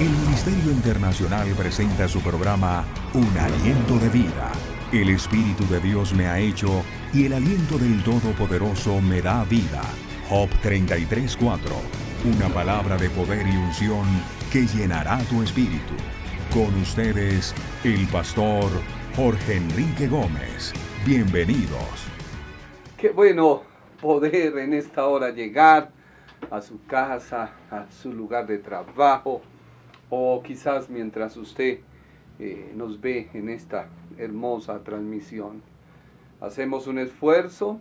El Ministerio Internacional presenta su programa Un Aliento de Vida. El Espíritu de Dios me ha hecho y el aliento del Todopoderoso me da vida. Job 33:4. Una palabra de poder y unción que llenará tu espíritu. Con ustedes, el pastor Jorge Enrique Gómez. Bienvenidos. Qué bueno poder en esta hora llegar a su casa, a su lugar de trabajo, o quizás mientras usted nos ve en esta hermosa transmisión. Hacemos un esfuerzo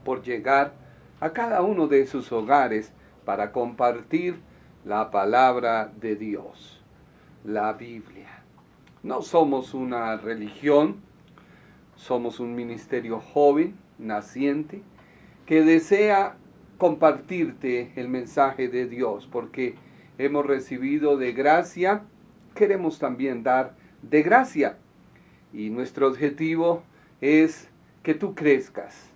por llegar a cada uno de sus hogares para compartir la palabra de Dios, la Biblia. No somos una religión, somos un ministerio joven, naciente, que desea compartirte el mensaje de Dios, porque hemos recibido de gracia, queremos también dar de gracia. Y nuestro objetivo es que tú crezcas,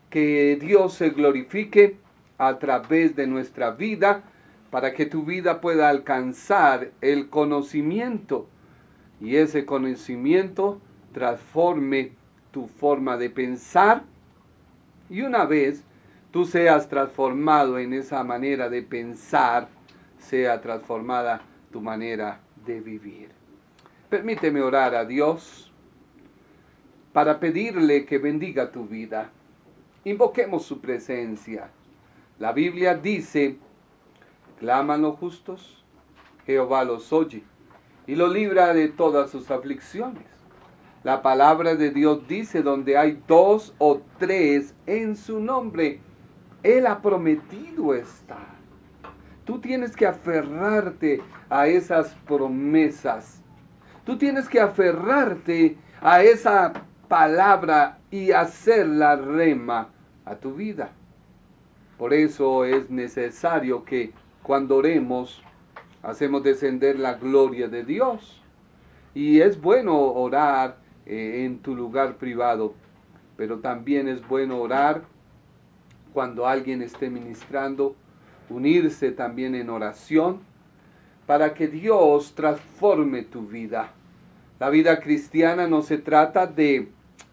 que Dios se glorifique a través de nuestra vida, para que tu vida pueda alcanzar el conocimiento, y ese conocimiento transforme tu forma de pensar, y una vez tú seas transformado en esa manera de pensar, sea transformada tu manera de vivir. Permíteme orar a Dios para pedirle que bendiga tu vida. Invoquemos su presencia. La Biblia dice: claman los justos, Jehová los oye y los libra de todas sus aflicciones. La palabra de Dios dice: donde hay 2 o 3 en su nombre, Él ha prometido estar. Tú tienes que aferrarte a esas promesas. Tú tienes que aferrarte a esa palabra y hacerla rema a tu vida. Por eso es necesario que cuando oremos, hacemos descender la gloria de Dios. Y es bueno orar en tu lugar privado, pero también es bueno orar cuando alguien esté ministrando, unirse también en oración para que Dios transforme tu vida. La vida cristiana no se trata de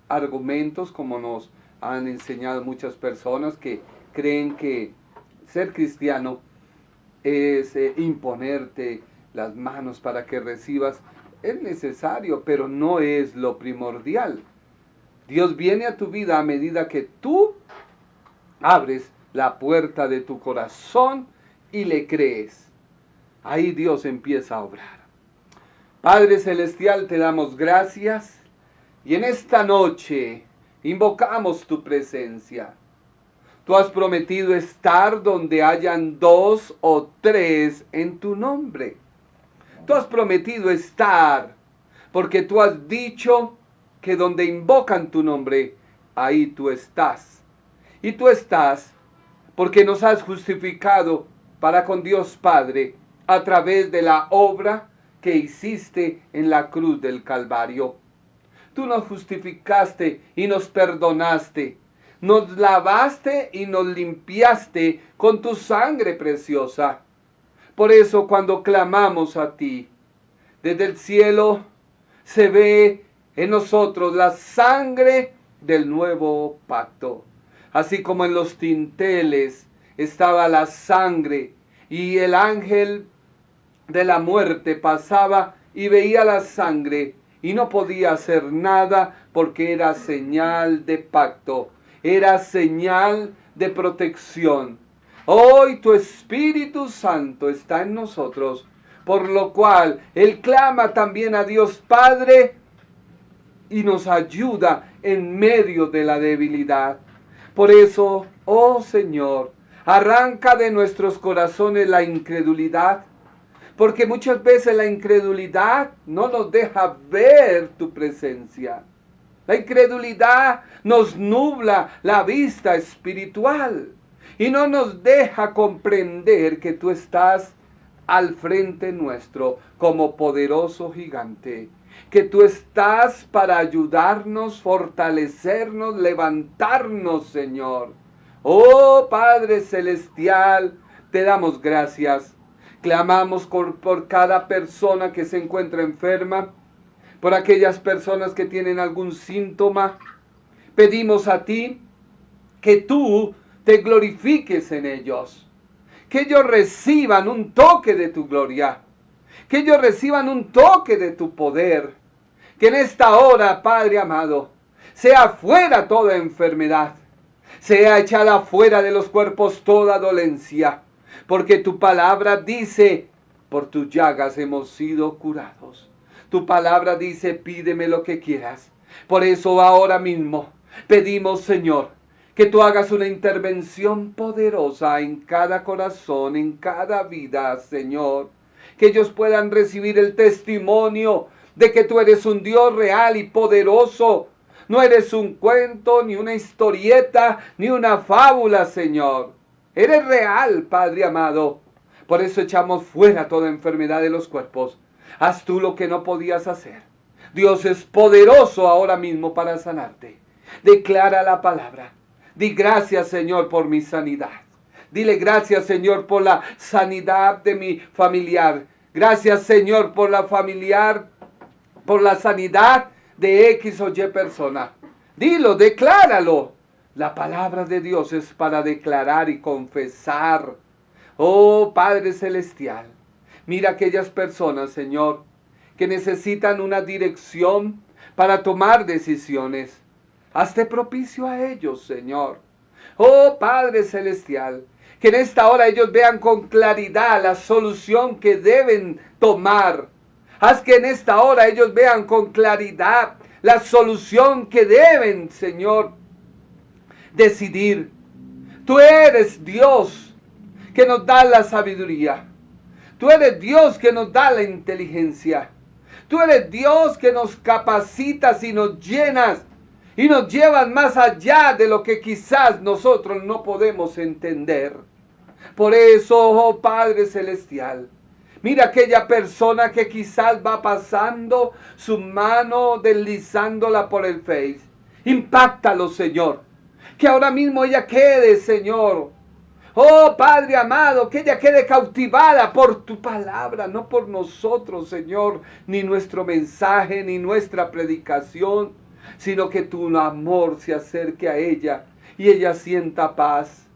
argumentos, como nos han enseñado muchas personas que creen que ser cristiano es imponerte las manos para que recibas. Es necesario, pero no es lo primordial. Dios viene a tu vida a medida que tú abres la puerta de tu corazón y le crees. Ahí Dios empieza a obrar. Padre Celestial, te damos gracias y en esta noche invocamos tu presencia. Tú has prometido estar donde hayan 2 o 3 en tu nombre. Tú has prometido estar porque tú has dicho que donde invocan tu nombre, ahí tú estás. Y tú estás porque nos has justificado para con Dios Padre a través de la obra que hiciste en la cruz del Calvario. Tú nos justificaste y nos perdonaste. Nos lavaste y nos limpiaste con tu sangre preciosa. Por eso cuando clamamos a ti, desde el cielo se ve en nosotros la sangre del nuevo pacto. Así como en los dinteles estaba la sangre y el ángel de la muerte pasaba y veía la sangre y no podía hacer nada porque era señal de pacto, era señal de protección. Hoy tu Espíritu Santo está en nosotros, por lo cual Él clama también a Dios Padre y nos ayuda en medio de la debilidad. Por eso, oh Señor, arranca de nuestros corazones la incredulidad, porque muchas veces la incredulidad no nos deja ver tu presencia. La incredulidad nos nubla la vista espiritual y no nos deja comprender que tú estás al frente nuestro como poderoso gigante, que tú estás para ayudarnos, fortalecernos, levantarnos, Señor. Oh Padre Celestial, te damos gracias. Clamamos por cada persona que se encuentra enferma, por aquellas personas que tienen algún síntoma. Pedimos a ti que tú te glorifiques en ellos, que ellos reciban un toque de tu gloria, que ellos reciban un toque de tu poder, que en esta hora, Padre amado, sea fuera toda enfermedad, sea echada fuera de los cuerpos toda dolencia, porque tu palabra dice, por tus llagas hemos sido curados. Tu palabra dice, pídeme lo que quieras. Por eso ahora mismo pedimos, Señor, que tú hagas una intervención poderosa en cada corazón, en cada vida, Señor. Que ellos puedan recibir el testimonio de que tú eres un Dios real y poderoso. No eres un cuento, ni una historieta, ni una fábula, Señor. Eres real, Padre amado. Por eso echamos fuera toda enfermedad de los cuerpos. Haz tú lo que no podías hacer. Dios es poderoso ahora mismo para sanarte. Declara la palabra. Di gracias, Señor, por mi sanidad. Dile gracias, Señor, por la sanidad de mi familiar. Gracias, Señor, por la sanidad de X o Y persona. Dilo, decláralo. La palabra de Dios es para declarar y confesar. Oh, Padre Celestial, mira aquellas personas, Señor, que necesitan una dirección para tomar decisiones. Hazte propicio a ellos, Señor. Oh, Padre Celestial, que en esta hora ellos vean con claridad la solución que deben tomar. Haz que en esta hora ellos vean con claridad la solución que deben, Señor, decidir. Tú eres Dios que nos da la sabiduría. Tú eres Dios que nos da la inteligencia. Tú eres Dios que nos capacitas y nos llenas y nos llevas más allá de lo que quizás nosotros no podemos entender. Por eso, oh Padre Celestial, mira aquella persona que quizás va pasando su mano deslizándola por el Face. Impáctalo, Señor. Que ahora mismo ella quede, Señor. Oh Padre amado, que ella quede cautivada por tu palabra, no por nosotros, Señor, ni nuestro mensaje, ni nuestra predicación, sino que tu amor se acerque a ella y ella sienta paz.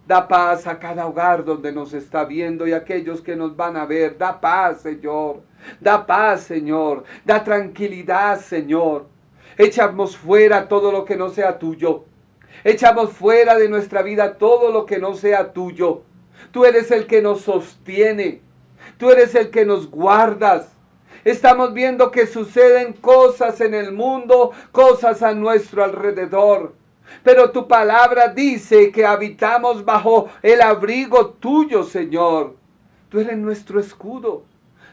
Da paz a cada hogar donde nos está viendo y a aquellos que nos van a ver. Da paz, Señor. Da paz, Señor. Da tranquilidad, Señor. Echamos fuera todo lo que no sea tuyo. Echamos fuera de nuestra vida todo lo que no sea tuyo. Tú eres el que nos sostiene. Tú eres el que nos guardas. Estamos viendo que suceden cosas en el mundo, cosas a nuestro alrededor. Pero tu palabra dice que habitamos bajo el abrigo tuyo, Señor. Tú eres nuestro escudo.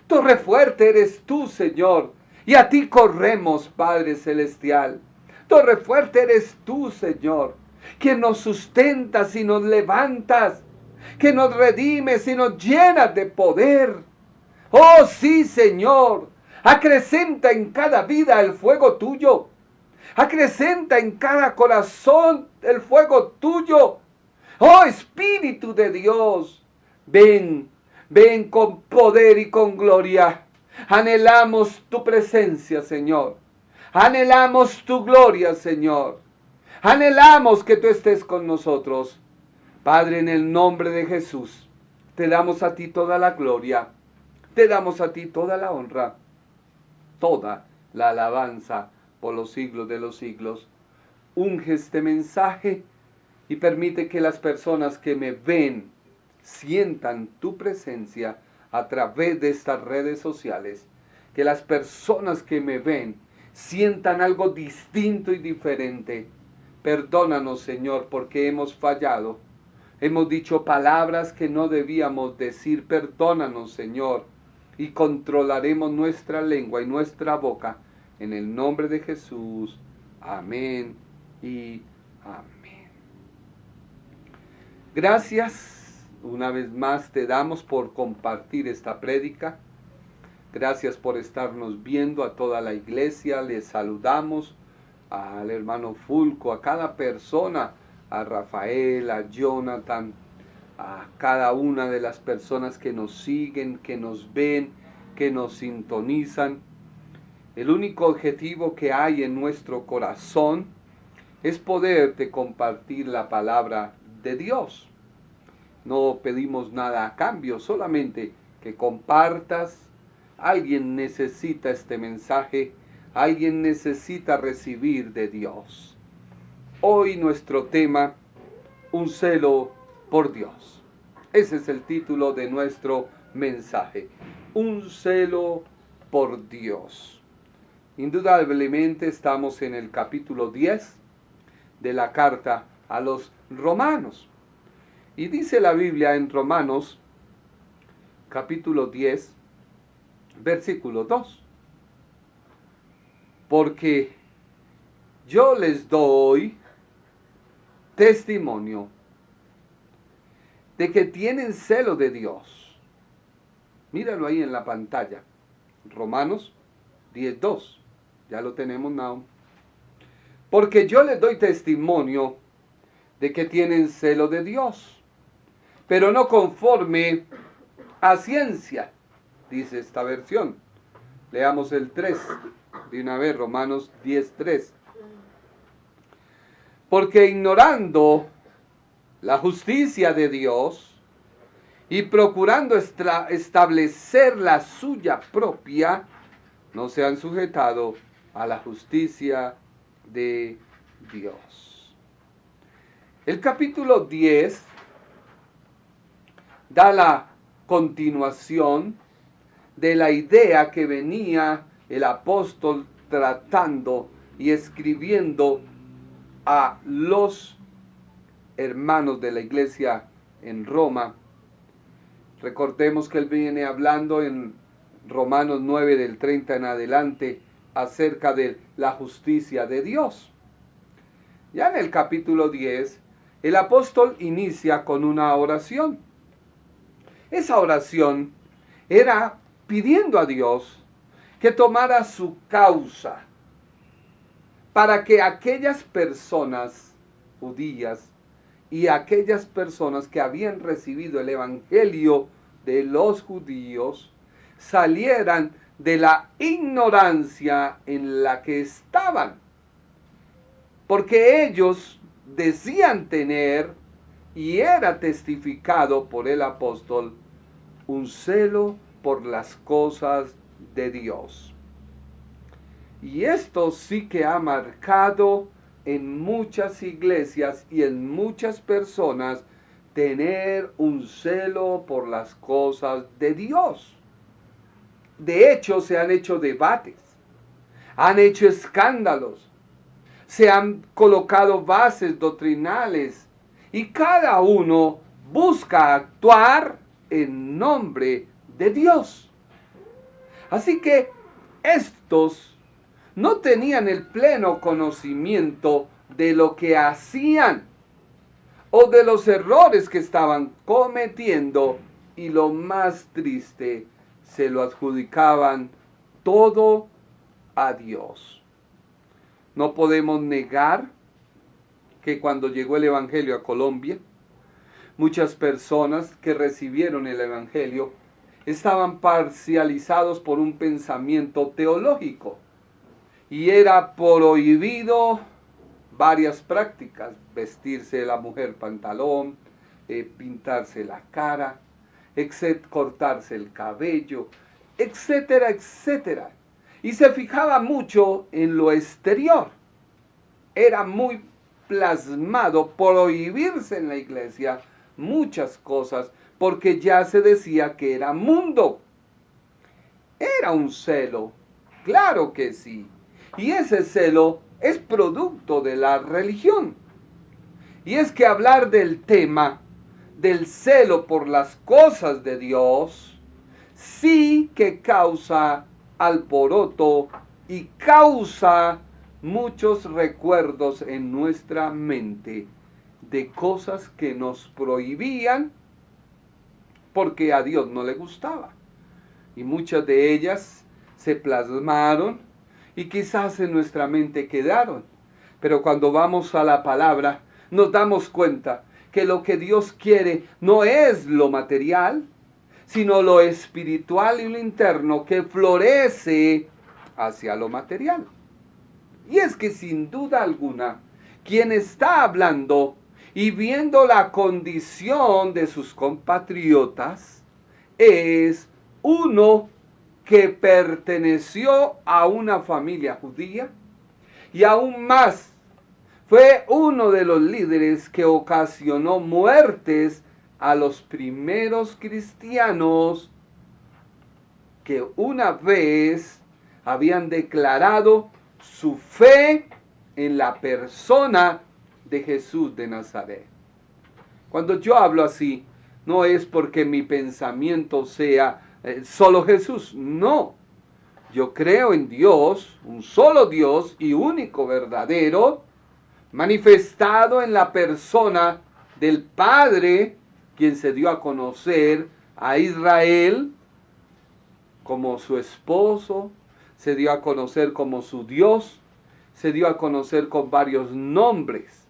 Torre fuerte eres tú, Señor. Y a ti corremos, Padre Celestial. Torre fuerte eres tú, Señor, quien nos sustentas y nos levantas, que nos redimes y nos llenas de poder. Oh sí, Señor, acrecenta en cada vida el fuego tuyo. Acrecenta en cada corazón el fuego tuyo. Oh Espíritu de Dios, ven, ven con poder y con gloria. Anhelamos tu presencia, Señor. Anhelamos tu gloria, Señor. Anhelamos que tú estés con nosotros. Padre, en el nombre de Jesús, te damos a ti toda la gloria. Te damos a ti toda la honra. Toda la alabanza por los siglos de los siglos. Unge este mensaje y permite que las personas que me ven sientan tu presencia a través de estas redes sociales. Que las personas que me ven sientan algo distinto y diferente. Perdónanos, Señor, porque hemos fallado. Hemos dicho palabras que no debíamos decir. Perdónanos, Señor, y controlaremos nuestra lengua y nuestra boca. En el nombre de Jesús. Amén y amén. Gracias. Una vez más te damos por compartir esta prédica. Gracias por estarnos viendo a toda la iglesia. Les saludamos al hermano Fulco, a cada persona, a Rafael, a Jonathan, a cada una de las personas que nos siguen, que nos ven, que nos sintonizan. El único objetivo que hay en nuestro corazón es poderte compartir la palabra de Dios. No pedimos nada a cambio, solamente que compartas. Alguien necesita este mensaje, alguien necesita recibir de Dios. Hoy nuestro tema, un celo por Dios. Ese es el título de nuestro mensaje, un celo por Dios. Indudablemente estamos en el capítulo 10 de la carta a los Romanos. Y dice la Biblia en Romanos, capítulo 10, versículo 2. Porque yo les doy testimonio de que tienen celo de Dios. Míralo ahí en la pantalla. Romanos 10:2. Ya lo tenemos now. Porque yo les doy testimonio de que tienen celo de Dios, pero no conforme a ciencia, dice esta versión. Leamos el 3 de una vez, Romanos 10:3. Porque ignorando la justicia de Dios y procurando establecer la suya propia, no se han sujetado a la justicia de Dios. El capítulo 10 da la continuación de la idea que venía el apóstol tratando y escribiendo a los hermanos de la iglesia en Roma. Recordemos que él viene hablando en Romanos 9 del 30 en adelante acerca de la justicia de Dios. Ya en el capítulo 10, el apóstol inicia con una oración. Esa oración era pidiendo a Dios que tomara su causa para que aquellas personas judías y aquellas personas que habían recibido el evangelio de los judíos salieran de la ignorancia en la que estaban, porque ellos decían tener, y era testificado por el apóstol, un celo por las cosas de Dios. Y esto sí que ha marcado en muchas iglesias y en muchas personas tener un celo por las cosas de Dios. De hecho, se han hecho debates, han hecho escándalos, se han colocado bases doctrinales y cada uno busca actuar en nombre de Dios. Así que estos no tenían el pleno conocimiento de lo que hacían o de los errores que estaban cometiendo, y lo más triste, se lo adjudicaban todo a Dios. No podemos negar que cuando llegó el evangelio a Colombia, muchas personas que recibieron el evangelio estaban parcializados por un pensamiento teológico, y era prohibido varias prácticas: vestirse la mujer pantalón, pintarse la cara, cortarse el cabello, etcétera, etcétera. Y se fijaba mucho en lo exterior. Era muy plasmado prohibirse en la iglesia muchas cosas, porque ya se decía que era mundo. Era un celo, claro que sí. Y ese celo es producto de la religión. Y es que hablar del tema del celo por las cosas de Dios sí que causa alboroto y causa muchos recuerdos en nuestra mente de cosas que nos prohibían porque a Dios no le gustaba. Y muchas de ellas se plasmaron y quizás en nuestra mente quedaron. Pero cuando vamos a la palabra nos damos cuenta que lo que Dios quiere no es lo material, sino lo espiritual y lo interno que florece hacia lo material. Y es que sin duda alguna, quien está hablando y viendo la condición de sus compatriotas es uno que perteneció a una familia judía y aún más fue uno de los líderes que ocasionó muertes a los primeros cristianos que una vez habían declarado su fe en la persona de Jesús de Nazaret. Cuando yo hablo así, no es porque mi pensamiento sea solo Jesús, no. Yo creo en Dios, un solo Dios y único verdadero, manifestado en la persona del Padre, quien se dio a conocer a Israel como su esposo, se dio a conocer como su Dios, se dio a conocer con varios nombres.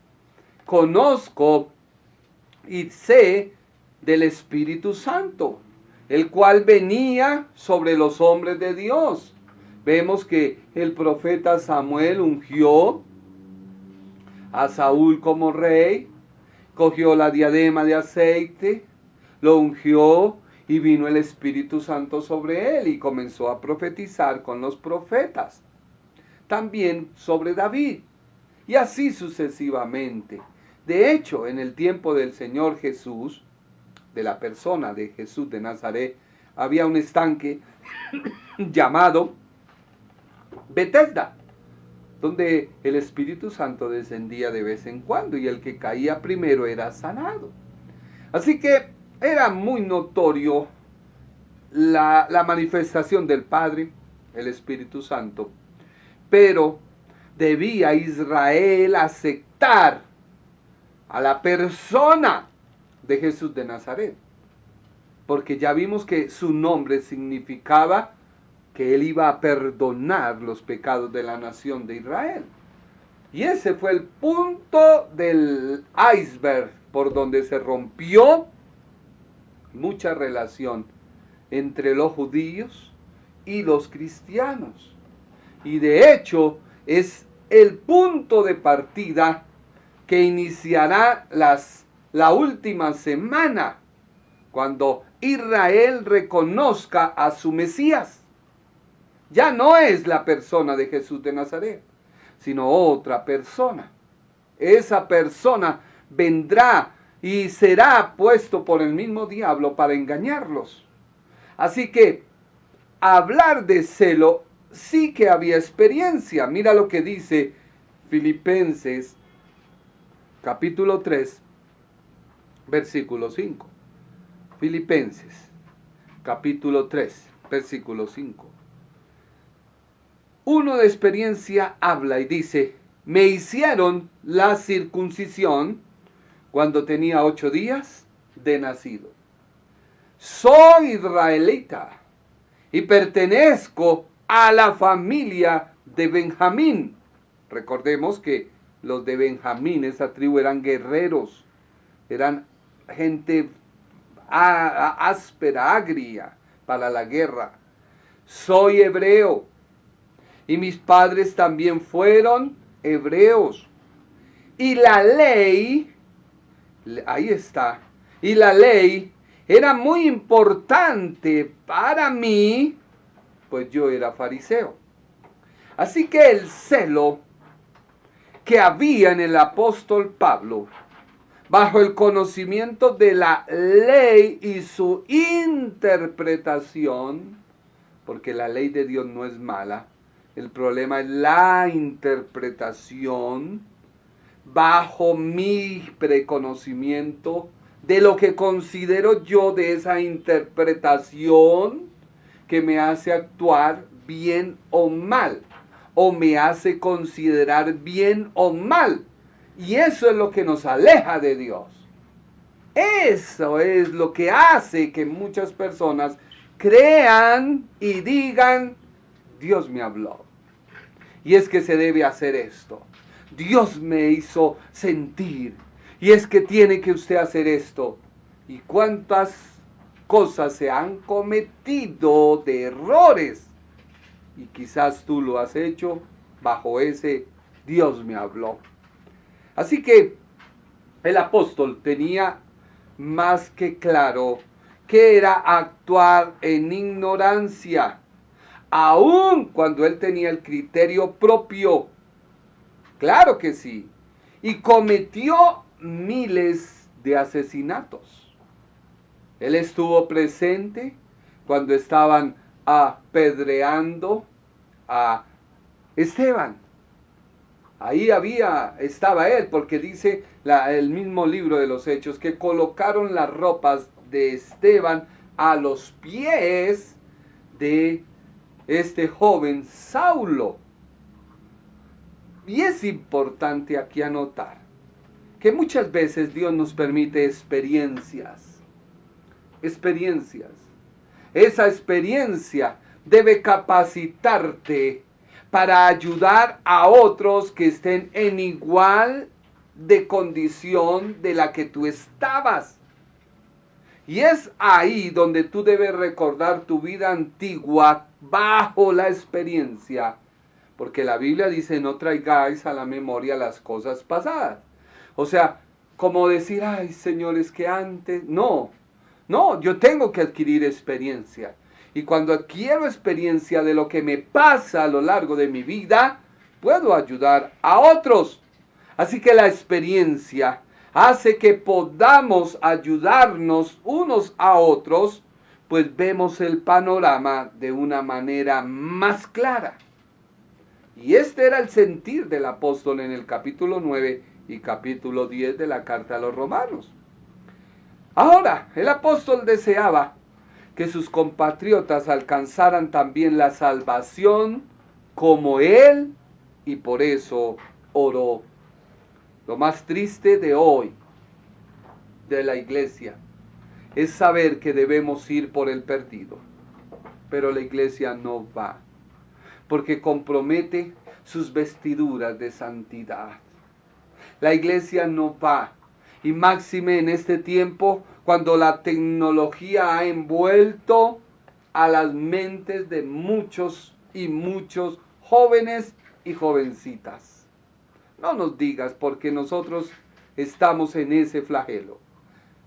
Conozco y sé del Espíritu Santo, el cual venía sobre los hombres de Dios. Vemos que el profeta Samuel ungió a Saúl como rey, cogió la diadema de aceite, lo ungió y vino el Espíritu Santo sobre él y comenzó a profetizar con los profetas. También sobre David y así sucesivamente. De hecho, en el tiempo del Señor Jesús, de la persona de Jesús de Nazaret, había un estanque llamado Betesda, donde el Espíritu Santo descendía de vez en cuando y el que caía primero era sanado. Así que era muy notorio la manifestación del Padre, el Espíritu Santo, pero debía Israel aceptar a la persona de Jesús de Nazaret, porque ya vimos que su nombre significaba que él iba a perdonar los pecados de la nación de Israel. Y ese fue el punto del iceberg por donde se rompió mucha relación entre los judíos y los cristianos. Y de hecho es el punto de partida que iniciará la última semana, cuando Israel reconozca a su Mesías. Ya no es la persona de Jesús de Nazaret, sino otra persona. Esa persona vendrá y será puesto por el mismo diablo para engañarlos. Así que hablar de celo sí que había experiencia. Mira lo que dice Filipenses capítulo 3, versículo 5. Filipenses capítulo 3, versículo 5. Uno de experiencia habla y dice: me hicieron la circuncisión cuando tenía 8 días de nacido. Soy israelita y pertenezco a la familia de Benjamín. Recordemos que los de Benjamín, esa tribu, eran guerreros, eran gente áspera, agria para la guerra. Soy hebreo y mis padres también fueron hebreos. Y la ley, ahí está, y la ley era muy importante para mí, pues yo era fariseo. Así que el celo que había en el apóstol Pablo, bajo el conocimiento de la ley y su interpretación, porque la ley de Dios no es mala, el problema es la interpretación bajo mi preconocimiento de lo que considero yo de esa interpretación que me hace actuar bien o mal, o me hace considerar bien o mal. Y eso es lo que nos aleja de Dios. Eso es lo que hace que muchas personas crean y digan: Dios me habló. Y es que se debe hacer esto. Dios me hizo sentir. Y es que tiene que usted hacer esto. ¿Y cuántas cosas se han cometido de errores? Y quizás tú lo has hecho bajo ese Dios me habló. Así que el apóstol tenía más que claro que era actuar en ignorancia, aun cuando él tenía el criterio propio. Claro que sí. Y cometió miles de asesinatos. Él estuvo presente cuando estaban apedreando a Esteban. Ahí estaba él, porque dice el mismo libro de los Hechos que colocaron las ropas de Esteban a los pies de este joven Saulo. Y es importante aquí anotar que muchas veces Dios nos permite experiencias. Esa experiencia debe capacitarte para ayudar a otros que estén en igual de condición de la que tú estabas. Y es ahí donde tú debes recordar tu vida antigua bajo la experiencia. Porque la Biblia dice, no traigáis a la memoria las cosas pasadas. O sea, como decir, ay, Señor, es que antes... No, yo tengo que adquirir experiencia. Y cuando adquiero experiencia de lo que me pasa a lo largo de mi vida, puedo ayudar a otros. Así que la experiencia hace que podamos ayudarnos unos a otros, pues vemos el panorama de una manera más clara. Y este era el sentir del apóstol en el capítulo 9 y capítulo 10 de la carta a los romanos. Ahora, el apóstol deseaba que sus compatriotas alcanzaran también la salvación como él, y por eso oró. Lo más triste de hoy, de la iglesia, es saber que debemos ir por el perdido. Pero la iglesia no va, porque compromete sus vestiduras de santidad. La iglesia no va, y máxime en este tiempo, cuando la tecnología ha envuelto a las mentes de muchos y muchos jóvenes y jovencitas. No nos digas, porque nosotros estamos en ese flagelo.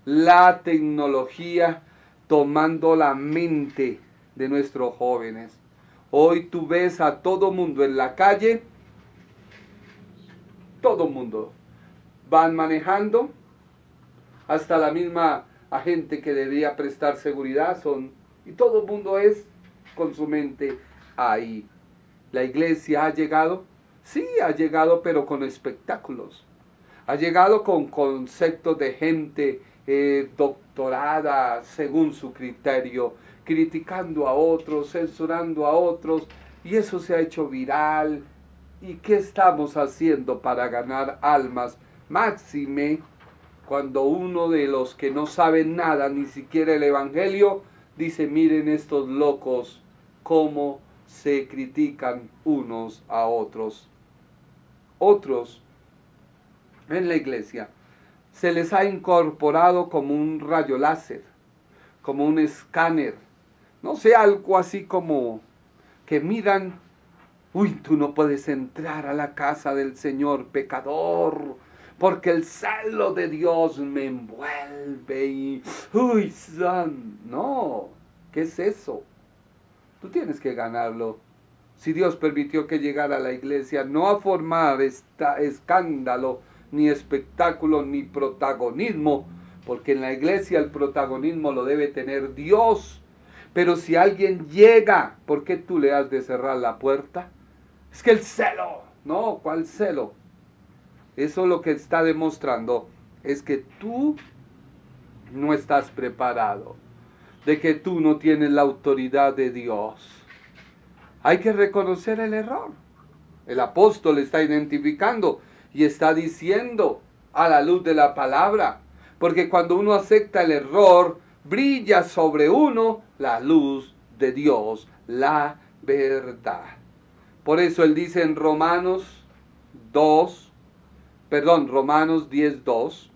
La tecnología tomando la mente de nuestros jóvenes. Hoy tú ves a todo mundo en la calle, todo mundo van manejando, hasta la misma agente que debía prestar seguridad y todo el mundo es con su mente ahí. ¿La iglesia ha llegado? Sí, ha llegado, pero con espectáculos. Ha llegado con conceptos de gente doctorada según su criterio, criticando a otros, censurando a otros, y eso se ha hecho viral. ¿Y qué estamos haciendo para ganar almas? Máxime cuando uno de los que no saben nada, ni siquiera el evangelio, dice, miren estos locos, cómo se critican unos a otros. Otros en la iglesia se les ha incorporado como un rayo láser, como un escáner, no sé, algo así como que miran, uy, tú no puedes entrar a la casa del Señor, pecador, porque el celo de Dios me envuelve y, uy, no, ¿qué es eso? Tú tienes que ganarlo. Si Dios permitió que llegara a la iglesia, no a formar escándalo, ni espectáculo, ni protagonismo, porque en la iglesia el protagonismo lo debe tener Dios. Pero si alguien llega, ¿por qué tú le has de cerrar la puerta? Es que el celo, no, ¿cuál celo? Eso lo que está demostrando es que tú no estás preparado, de que tú no tienes la autoridad de Dios. Hay que reconocer el error. El apóstol está identificando y está diciendo a la luz de la palabra, porque cuando uno acepta el error, brilla sobre uno la luz de Dios, la verdad. Por eso él dice en Romanos 10:2,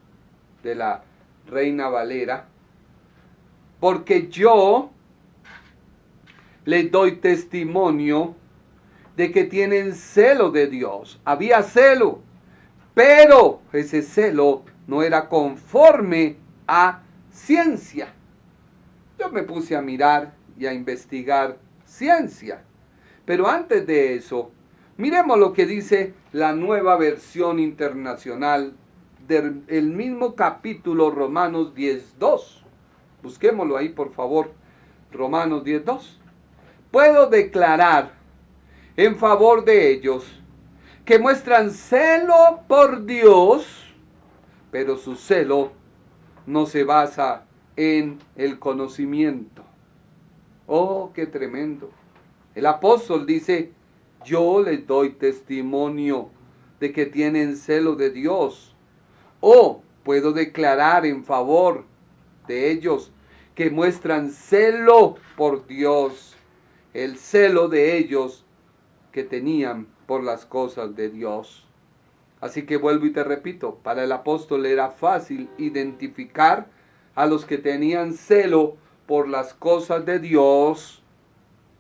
de la Reina Valera. Porque yo les doy testimonio de que tienen celo de Dios. Había celo, pero ese celo no era conforme a ciencia. Yo me puse a mirar y a investigar ciencia. Pero antes de eso, miremos lo que dice la Nueva Versión Internacional del mismo capítulo, Romanos 10:2. Busquémoslo ahí, por favor. Romanos 10:2. Puedo declarar en favor de ellos que muestran celo por Dios, pero su celo no se basa en el conocimiento. Oh, qué tremendo. El apóstol dice, yo les doy testimonio de que tienen celo de Dios. O puedo declarar en favor de ellos que muestran celo por Dios. El celo de ellos que tenían por las cosas de Dios. Así que vuelvo y te repito, para el apóstol era fácil identificar a los que tenían celo por las cosas de Dios,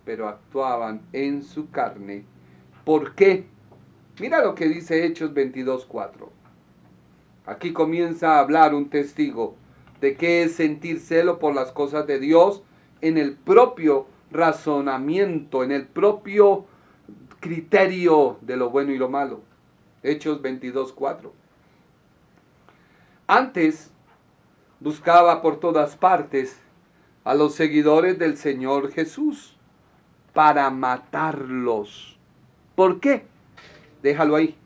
pero actuaban en su carne. ¿Por qué? Mira lo que dice Hechos 22:4. Aquí comienza a hablar un testigo de qué es sentir celo por las cosas de Dios en el propio razonamiento, en el propio criterio de lo bueno y lo malo. Hechos 22:4. Antes buscaba por todas partes a los seguidores del Señor Jesús para matarlos. ¿Por qué? Déjalo ahí.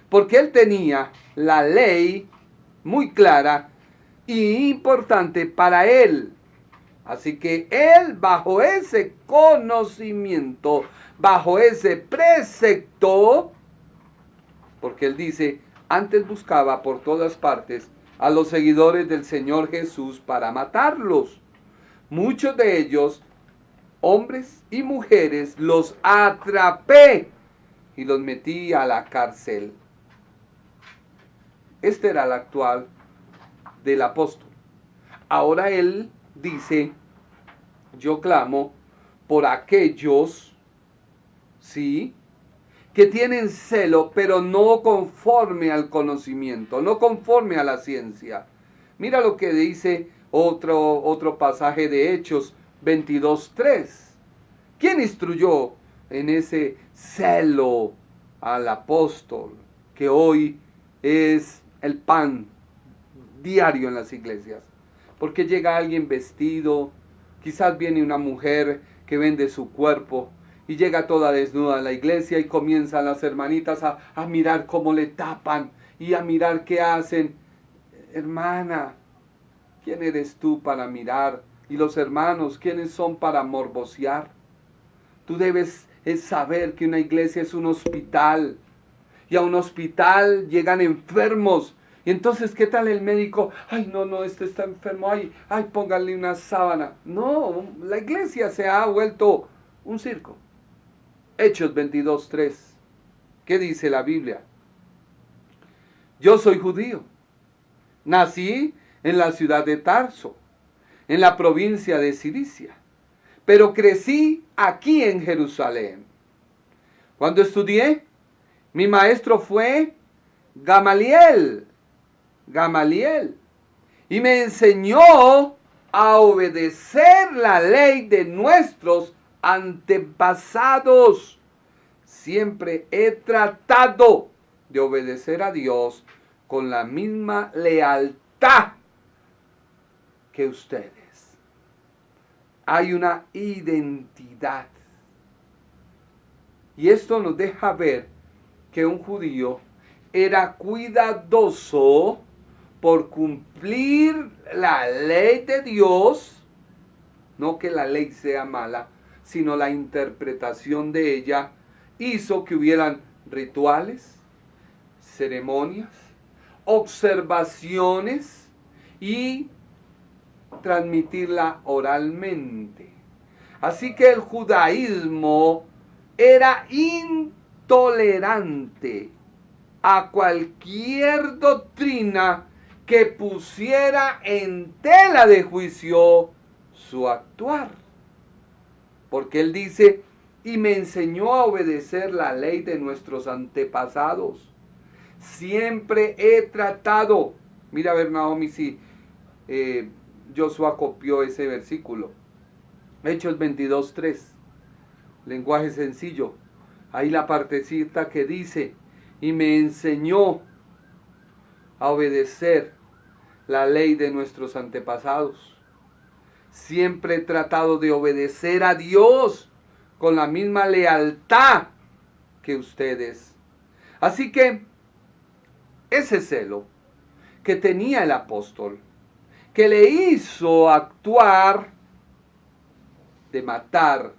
Porque él tenía la ley muy clara y importante para él. Así que él, bajo ese conocimiento, bajo ese precepto, porque él dice, antes buscaba por todas partes a los seguidores del Señor Jesús para matarlos. Muchos de ellos, hombres y mujeres, los atrapé y los metí a la cárcel. Este era el actual del apóstol. Ahora él dice, yo clamo por aquellos, sí, que tienen celo, pero no conforme al conocimiento, no conforme a la ciencia. Mira lo que dice otro pasaje de Hechos 22:3. ¿Quién instruyó en ese celo al apóstol, que hoy es el pan diario en las iglesias? Porque llega alguien vestido, quizás viene una mujer que vende su cuerpo y llega toda desnuda a la iglesia y comienzan las hermanitas a mirar cómo le tapan y a mirar qué hacen. Hermana, ¿quién eres tú para mirar? Y los hermanos, ¿quiénes son para morbosear? Tú debes saber que una iglesia es un hospital y a un hospital llegan enfermos. Y entonces, ¿qué tal el médico? Ay, no, este está enfermo. Ay, póngale una sábana. No, la iglesia se ha vuelto un circo. Hechos 22:3. ¿Qué dice la Biblia? Yo soy judío. Nací en la ciudad de Tarso, en la provincia de Cilicia, pero crecí aquí en Jerusalén. Cuando estudié, mi maestro fue Gamaliel, y me enseñó a obedecer la ley de nuestros antepasados. Siempre he tratado de obedecer a Dios con la misma lealtad que ustedes. Hay una identidad. Y esto nos deja ver que un judío era cuidadoso por cumplir la ley de Dios, no que la ley sea mala, sino la interpretación de ella hizo que hubieran rituales, ceremonias, observaciones y transmitirla oralmente. Así que el judaísmo era intolerante a cualquier doctrina que pusiera en tela de juicio su actuar. Porque él dice, y me enseñó a obedecer la ley de nuestros antepasados. Siempre he tratado, mira a ver Naomi si Joshua copió ese versículo. Hechos 22:3, lenguaje sencillo. Ahí la partecita que dice, y me enseñó a obedecer la ley de nuestros antepasados. Siempre he tratado de obedecer a Dios con la misma lealtad que ustedes. Así que ese celo que tenía el apóstol, que le hizo actuar de matar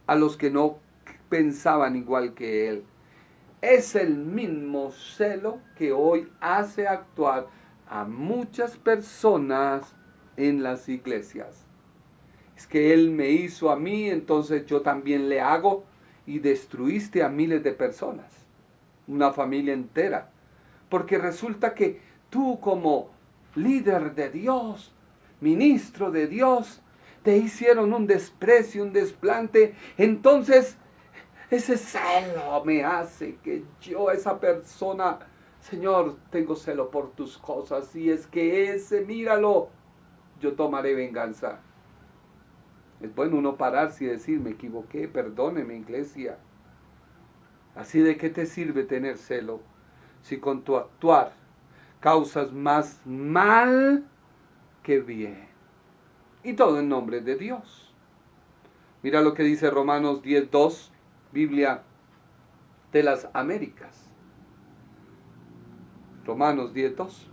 a los que no pensaban igual que él, es el mismo celo que hoy hace actuar a muchas personas en las iglesias. Es que él me hizo a mí, entonces yo también le hago, y destruiste a miles de personas, una familia entera. Porque resulta que tú como líder de Dios, ministro de Dios, te hicieron un desprecio, un desplante. Entonces ese celo me hace que yo, esa persona, Señor, tengo celo por tus cosas. Y es que ese, míralo, yo tomaré venganza. Es bueno uno pararse y decir, me equivoqué, perdóneme, iglesia. Así, ¿de qué te sirve tener celo si con tu actuar causas más mal que bien? Y todo en nombre de Dios. Mira lo que dice Romanos 10:2, Biblia de las Américas. Romanos 10:2.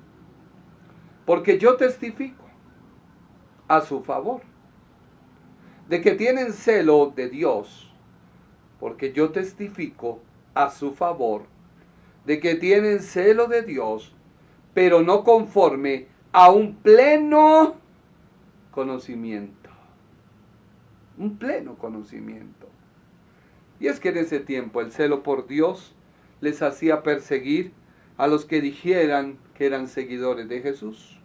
Porque yo testifico a su favor de que tienen celo de Dios, porque yo testifico a su favor de que tienen celo de Dios, pero no conforme a un pleno conocimiento. Un pleno conocimiento. Y es que en ese tiempo el celo por Dios les hacía perseguir a los que dijeran que eran seguidores de Jesús.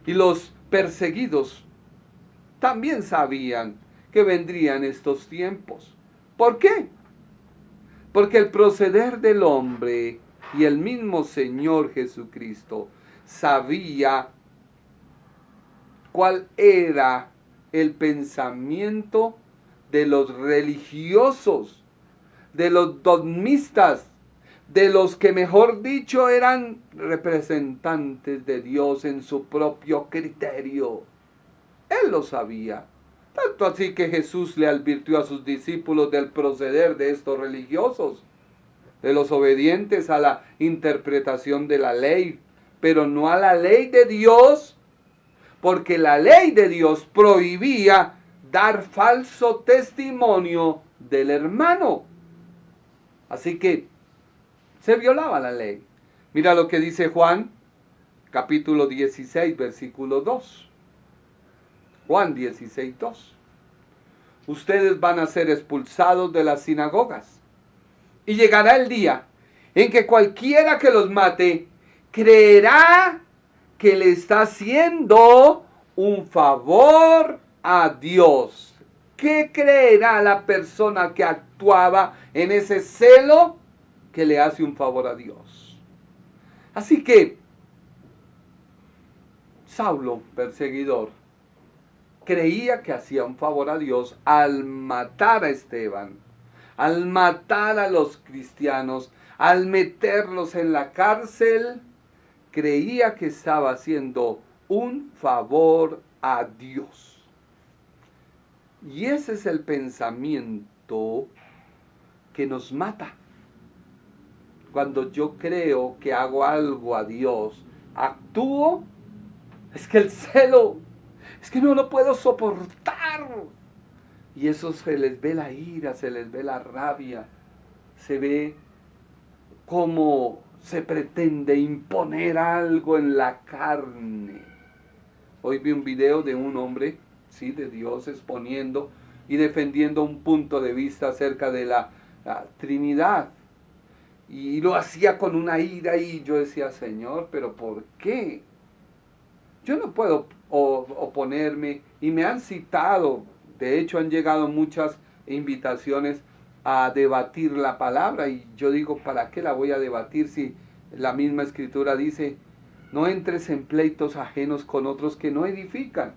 Y los perseguidos también sabían que vendrían estos tiempos. ¿Por qué? Porque el proceder del hombre y el mismo Señor Jesucristo sabía cuál era el pensamiento de los religiosos, de los dogmistas, de los que, mejor dicho, eran representantes de Dios en su propio criterio. Él lo sabía. Tanto así que Jesús le advirtió a sus discípulos del proceder de estos religiosos, de los obedientes a la interpretación de la ley, pero no a la ley de Dios, porque la ley de Dios prohibía dar falso testimonio del hermano. Así que se violaba la ley. Mira lo que dice Juan, capítulo 16, versículo 2. Juan 16:2. Ustedes van a ser expulsados de las sinagogas. Y llegará el día en que cualquiera que los mate creerá que le está haciendo un favor a Dios. ¿Qué creerá la persona que actuaba en ese celo? Que le hace un favor a Dios. Así que Saulo, perseguidor, creía que hacía un favor a Dios al matar a Esteban, al matar a los cristianos, al meterlos en la cárcel. Creía que estaba haciendo un favor a Dios. Y ese es el pensamiento que nos mata. Cuando yo creo que hago algo a Dios, actúo, es que el celo, es que no lo puedo soportar. Y eso se les ve la ira, se les ve la rabia, se ve cómo se pretende imponer algo en la carne. Hoy vi un video de un hombre, sí, de Dios, exponiendo y defendiendo un punto de vista acerca de la Trinidad. y lo hacía con una ira y yo decía, Señor, ¿pero por qué? Yo no puedo oponerme, y me han citado, de hecho han llegado muchas invitaciones a debatir la palabra, y yo digo, ¿para qué la voy a debatir si la misma escritura dice, no entres en pleitos ajenos con otros que no edifican?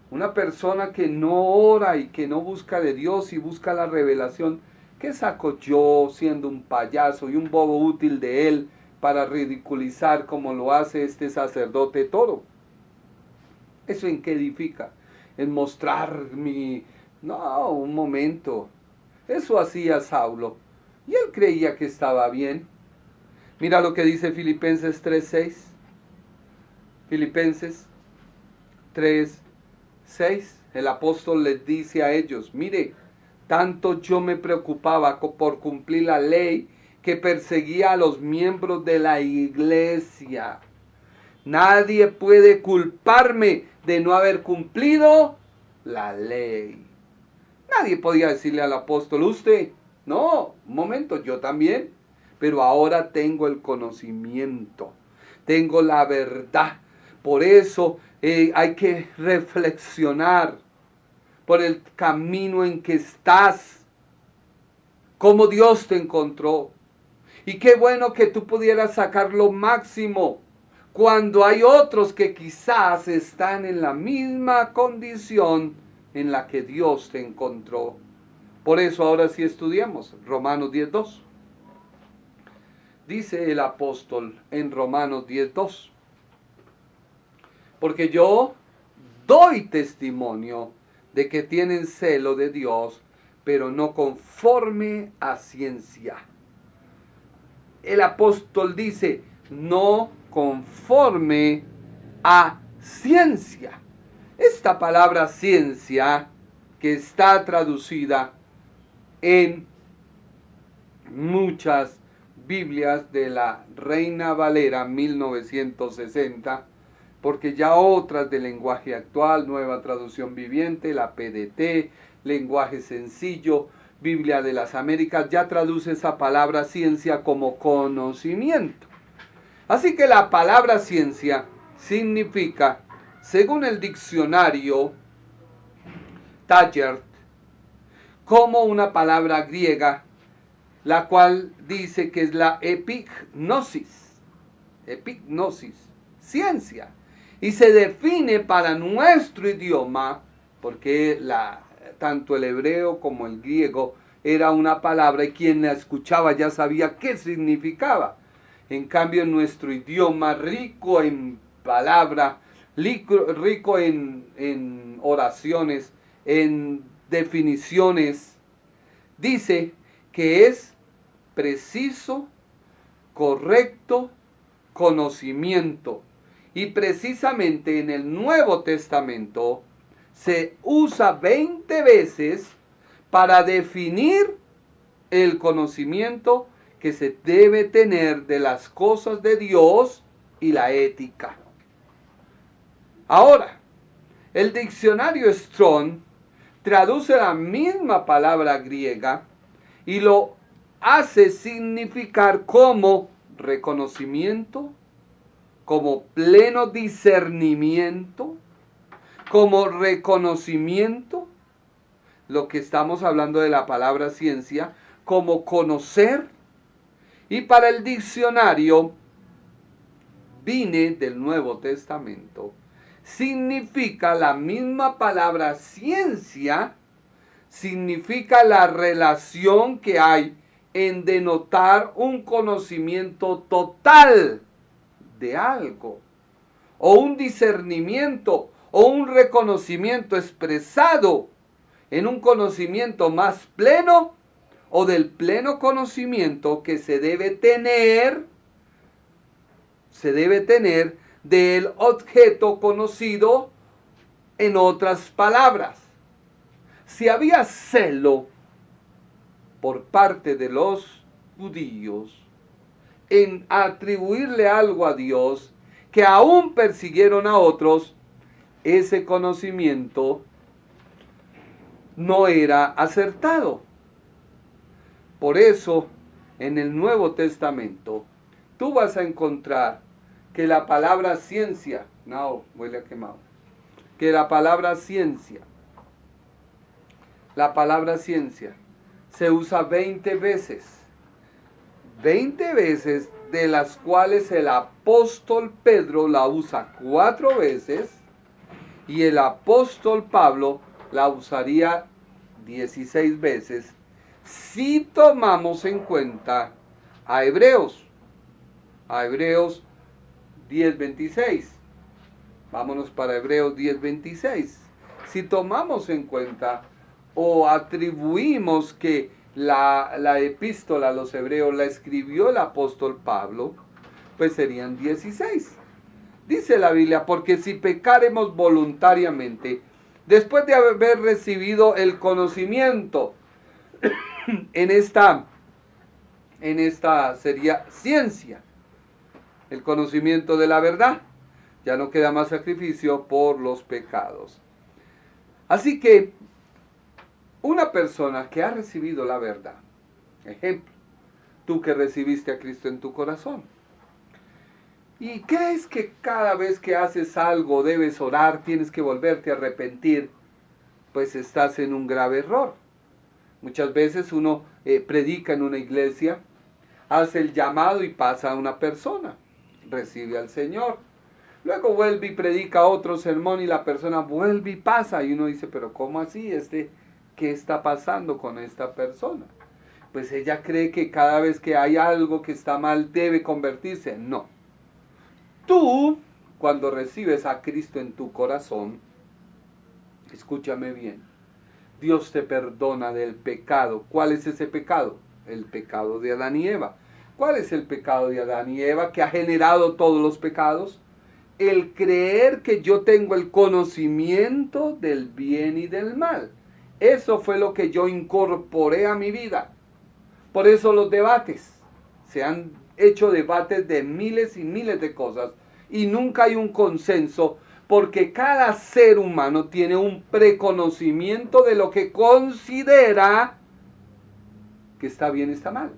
Una persona que no ora y que no busca de Dios y busca la revelación, ¿qué saco yo siendo un payaso y un bobo útil de él para ridiculizar como lo hace este sacerdote Toro? ¿Eso en qué edifica? En mostrar mi... No, un momento. Eso hacía Saulo. Y él creía que estaba bien. Mira lo que dice Filipenses 3:6. Filipenses 3:6. El apóstol les dice a ellos, mire, tanto yo me preocupaba por cumplir la ley que perseguía a los miembros de la iglesia. Nadie puede culparme de no haber cumplido la ley. Nadie podía decirle al apóstol, usted, no, un momento, yo también, pero ahora tengo el conocimiento, tengo la verdad. Por eso hay que reflexionar por el camino en que estás, cómo Dios te encontró. Y qué bueno que tú pudieras sacar lo máximo cuando hay otros que quizás están en la misma condición en la que Dios te encontró. Por eso ahora sí estudiamos Romanos 10:2. Dice el apóstol en Romanos 10:2. Porque yo doy testimonio de que tienen celo de Dios, pero no conforme a ciencia. El apóstol dice, no conforme a ciencia. Esta palabra ciencia, que está traducida en muchas Biblias de la Reina Valera 1960, porque ya otras de lenguaje actual, Nueva Traducción Viviente, la PDT, lenguaje sencillo, Biblia de las Américas, ya traduce esa palabra ciencia como conocimiento. Así que la palabra ciencia significa, según el diccionario Taggart, como una palabra griega, la cual dice que es la epignosis, ciencia, y se define para nuestro idioma, porque tanto el hebreo como el griego era una palabra y quien la escuchaba ya sabía qué significaba. En cambio, en nuestro idioma, rico en palabra, rico en oraciones, en definiciones, dice que es preciso, correcto conocimiento. Y precisamente en el Nuevo Testamento se usa 20 veces para definir el conocimiento que se debe tener de las cosas de Dios y la ética. Ahora, el diccionario Strong traduce la misma palabra griega y lo hace significar como reconocimiento, como pleno discernimiento, como reconocimiento, lo que estamos hablando de la palabra ciencia, como conocer. Y para el diccionario Vine del Nuevo Testamento, significa la misma palabra ciencia, significa la relación que hay en denotar un conocimiento total de algo, o un discernimiento, o un reconocimiento expresado en un conocimiento más pleno, o del pleno conocimiento que se debe tener del objeto conocido. En otras palabras, si había celo por parte de los judíos en atribuirle algo a Dios, que aún persiguieron a otros, ese conocimiento no era acertado. Por eso en el Nuevo Testamento, tú vas a encontrar que la palabra ciencia, no, huele a quemado, que la palabra ciencia se usa 20 veces. 20 veces, de las cuales el apóstol Pedro la usa 4 veces y el apóstol Pablo la usaría 16 veces si tomamos en cuenta a Hebreos 10:26. Vámonos para Hebreos 10:26. Si tomamos en cuenta o atribuimos que la epístola a los hebreos la escribió el apóstol Pablo, pues serían 16. Dice la Biblia, porque si pecaremos voluntariamente, después de haber recibido el conocimiento, en esta sería ciencia, el conocimiento de la verdad, ya no queda más sacrificio por los pecados. Así que una persona que ha recibido la verdad, ejemplo, tú que recibiste a Cristo en tu corazón, y crees que cada vez que haces algo debes orar, tienes que volverte a arrepentir, pues estás en un grave error. Muchas veces uno predica en una iglesia, hace el llamado y pasa a una persona, recibe al Señor. Luego vuelve y predica otro sermón y la persona vuelve y pasa. Y uno dice, pero ¿cómo así? ¿Qué está pasando con esta persona? Pues ella cree que cada vez que hay algo que está mal debe convertirse. No. Tú, cuando recibes a Cristo en tu corazón, escúchame bien, Dios te perdona del pecado. ¿Cuál es ese pecado? El pecado de Adán y Eva. ¿Cuál es el pecado de Adán y Eva que ha generado todos los pecados? El creer que yo tengo el conocimiento del bien y del mal. Eso fue lo que yo incorporé a mi vida. Por eso los debates. Se han hecho debates de miles y miles de cosas y nunca hay un consenso, porque cada ser humano tiene un preconocimiento de lo que considera que está bien y está mal.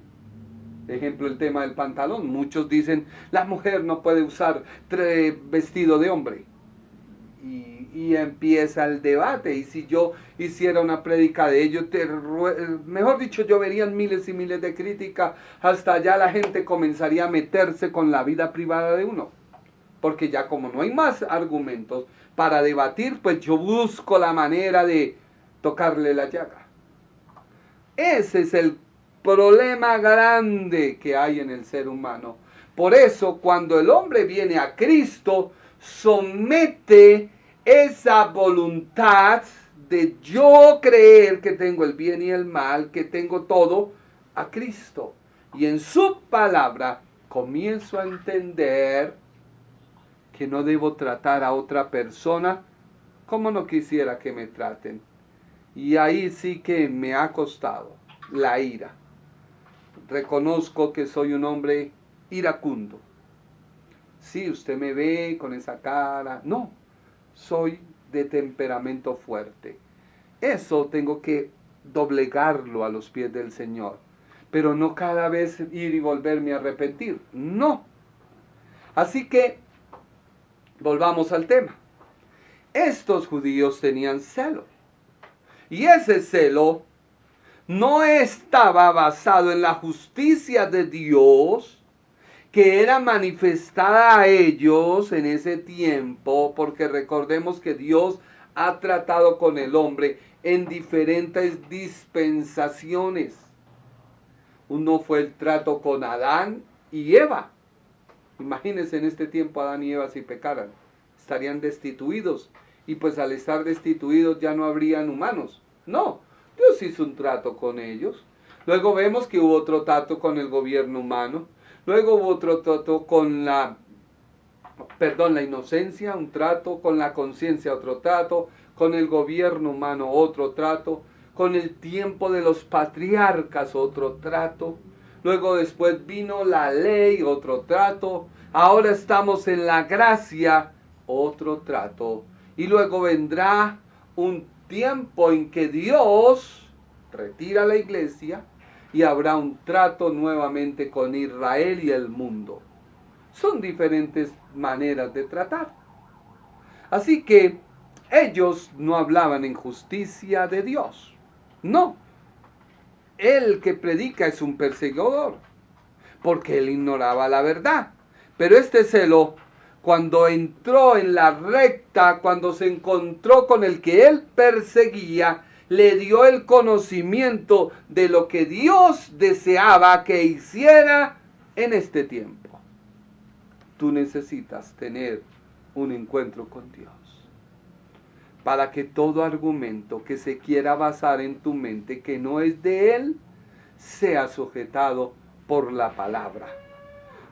Ejemplo, el tema del pantalón. Muchos dicen, la mujer no puede usar vestido de hombre. Y empieza el debate. Y si yo hiciera una prédica de ello, mejor dicho, yo vería miles y miles de críticas. Hasta allá la gente comenzaría a meterse con la vida privada de uno. Porque ya como no hay más argumentos para debatir, pues yo busco la manera de tocarle la llaga. Ese es el problema grande que hay en el ser humano. Por eso, cuando el hombre viene a Cristo, somete esa voluntad de yo creer que tengo el bien y el mal, que tengo todo, a Cristo. Y en su palabra comienzo a entender que no debo tratar a otra persona como no quisiera que me traten. Y ahí sí que me ha costado la ira. Reconozco que soy un hombre iracundo. Sí, usted me ve con esa cara. No, soy de temperamento fuerte. Eso tengo que doblegarlo a los pies del Señor. Pero no cada vez ir y volverme a arrepentir. No. Así que, volvamos al tema. Estos judíos tenían celo. Y ese celo no estaba basado en la justicia de Dios, que era manifestada a ellos en ese tiempo, porque recordemos que Dios ha tratado con el hombre en diferentes dispensaciones. Uno fue el trato con Adán y Eva. Imagínense en este tiempo Adán y Eva si pecaran, estarían destituidos, y pues al estar destituidos ya no habrían humanos. No, Dios hizo un trato con ellos. Luego vemos que hubo otro trato con el gobierno humano. Luego hubo otro trato con la inocencia, un trato, con la conciencia otro trato, con el gobierno humano otro trato, con el tiempo de los patriarcas otro trato. Luego después vino la ley, otro trato. Ahora estamos en la gracia, otro trato. Y luego vendrá un tiempo en que Dios retira la iglesia y habrá un trato nuevamente con Israel y el mundo. Son diferentes maneras de tratar. Así que ellos no hablaban en justicia de Dios. No. El que predica es un perseguidor, porque él ignoraba la verdad. Pero este celo, cuando entró en la recta, cuando se encontró con el que él perseguía, le dio el conocimiento de lo que Dios deseaba que hiciera en este tiempo. Tú necesitas tener un encuentro con Dios para que todo argumento que se quiera basar en tu mente que no es de Él sea sujetado por la palabra.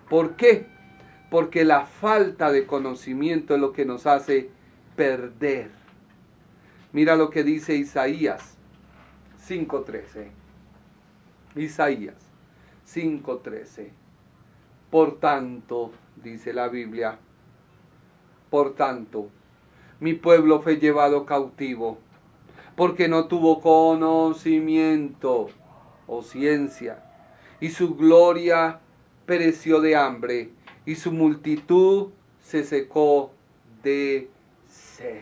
¿Por qué? Porque la falta de conocimiento es lo que nos hace perder. Mira lo que dice Isaías 5:13. Isaías 5:13. Por tanto, dice la Biblia, por tanto, mi pueblo fue llevado cautivo, porque no tuvo conocimiento o ciencia, y su gloria pereció de hambre, y su multitud se secó de sed.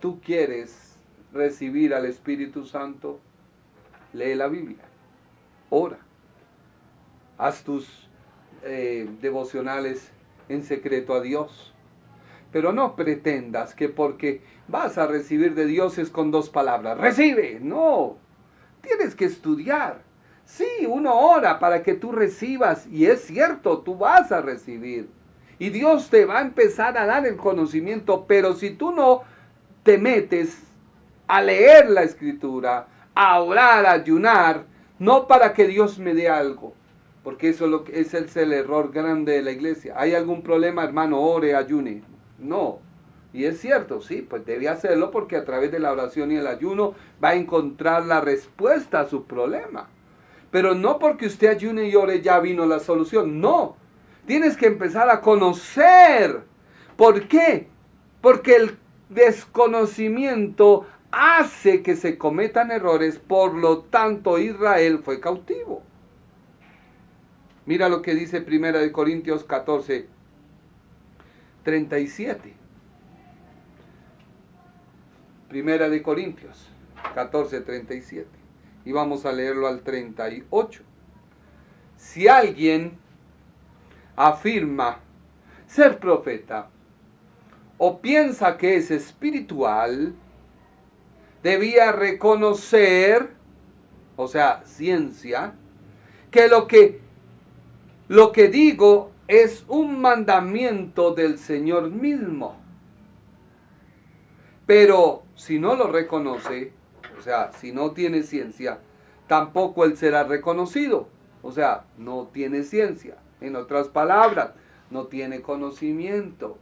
¿Tú quieres recibir al Espíritu Santo? Lee la Biblia, ora, haz tus devocionales en secreto a Dios. Pero no pretendas que porque vas a recibir de Dios es con dos palabras. ¡Recibe! No, tienes que estudiar. Sí, uno ora para que tú recibas, y es cierto, tú vas a recibir. Y Dios te va a empezar a dar el conocimiento, pero si tú no te metes a leer la Escritura, a orar, a ayunar, no para que Dios me dé algo, porque eso es el error grande de la iglesia. ¿Hay algún problema, hermano? Ore, ayune. No, y es cierto, sí, pues debe hacerlo porque a través de la oración y el ayuno va a encontrar la respuesta a su problema. Pero no porque usted ayune y ore ya vino la solución, no. Tienes que empezar a conocer. ¿Por qué? Porque el desconocimiento hace que se cometan errores, por lo tanto Israel fue cautivo. Mira lo que dice 1 Corintios 14:37. 1 Corintios 14:37. Y vamos a leerlo al 38. Si alguien afirma ser profeta o piensa que es espiritual, debía reconocer, o sea, ciencia, que lo que digo es un mandamiento del Señor mismo. Pero si no lo reconoce, o sea, si no tiene ciencia, tampoco él será reconocido. O sea, no tiene ciencia. En otras palabras, no tiene conocimiento.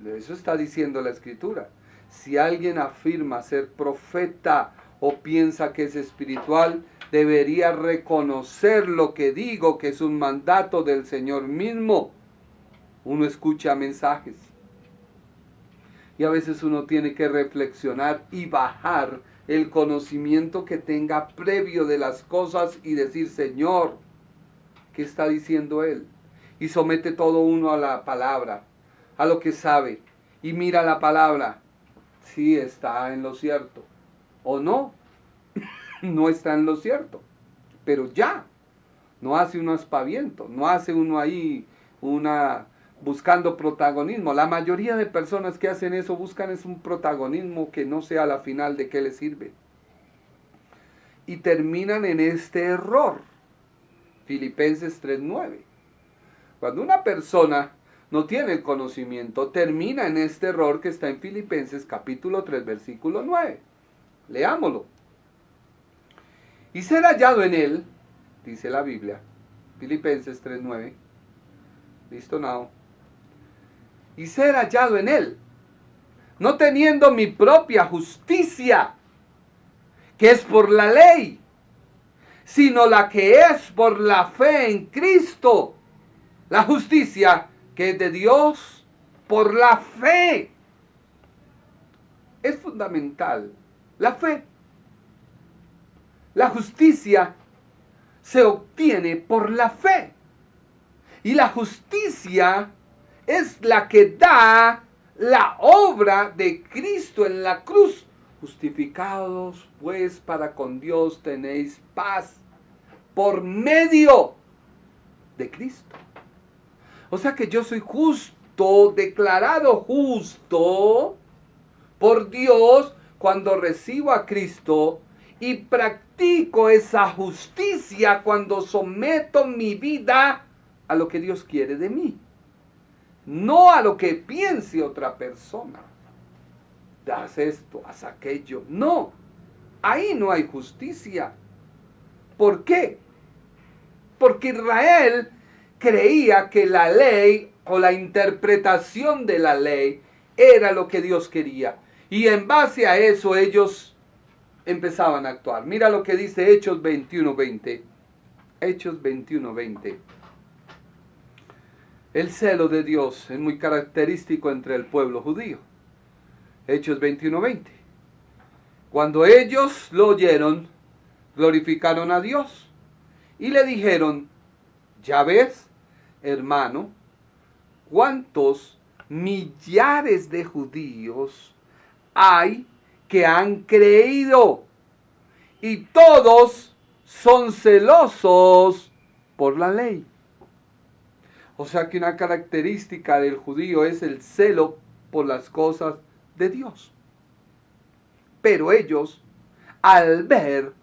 Eso está diciendo la Escritura. Si alguien afirma ser profeta o piensa que es espiritual, debería reconocer lo que digo, que es un mandato del Señor mismo. Uno escucha mensajes y a veces uno tiene que reflexionar y bajar el conocimiento que tenga previo de las cosas y decir, Señor, ¿qué está diciendo Él? Y somete todo uno a la palabra, a lo que sabe, y mira la palabra, si está en lo cierto o no. No está en lo cierto, pero ya, no hace uno aspaviento, no hace uno ahí buscando protagonismo. La mayoría de personas que hacen eso buscan es un protagonismo que no sea la final de qué les sirve. Y terminan en este error. Filipenses 3:9. Cuando una persona no tiene el conocimiento, termina en este error que está en Filipenses capítulo 3, versículo 9. Leámoslo. Y ser hallado en él, dice la Biblia, Filipenses 3:9. ¿Listo, now? Y ser hallado en él, no teniendo mi propia justicia, que es por la ley, sino la que es por la fe en Cristo, la justicia que es de Dios por la fe. Es fundamental la fe. La justicia se obtiene por la fe. Y la justicia es la que da la obra de Cristo en la cruz. Justificados pues para con Dios tenéis paz por medio de Cristo. O sea que yo soy justo, declarado justo por Dios cuando recibo a Cristo y practico esa justicia cuando someto mi vida a lo que Dios quiere de mí, no a lo que piense otra persona. Haz esto, haz aquello. No, ahí no hay justicia. ¿Por qué? Porque Israel creía que la ley o la interpretación de la ley era lo que Dios quería. Y en base a eso ellos empezaban a actuar. Mira lo que dice Hechos 21:20. Hechos 21:20. El celo de Dios es muy característico entre el pueblo judío. Hechos 21:20. Cuando ellos lo oyeron, glorificaron a Dios y le dijeron: ya ves, hermano, cuántos millares de judíos hay que han creído y todos son celosos por la ley. O sea que una característica del judío es el celo por las cosas de Dios. Pero ellos, al ver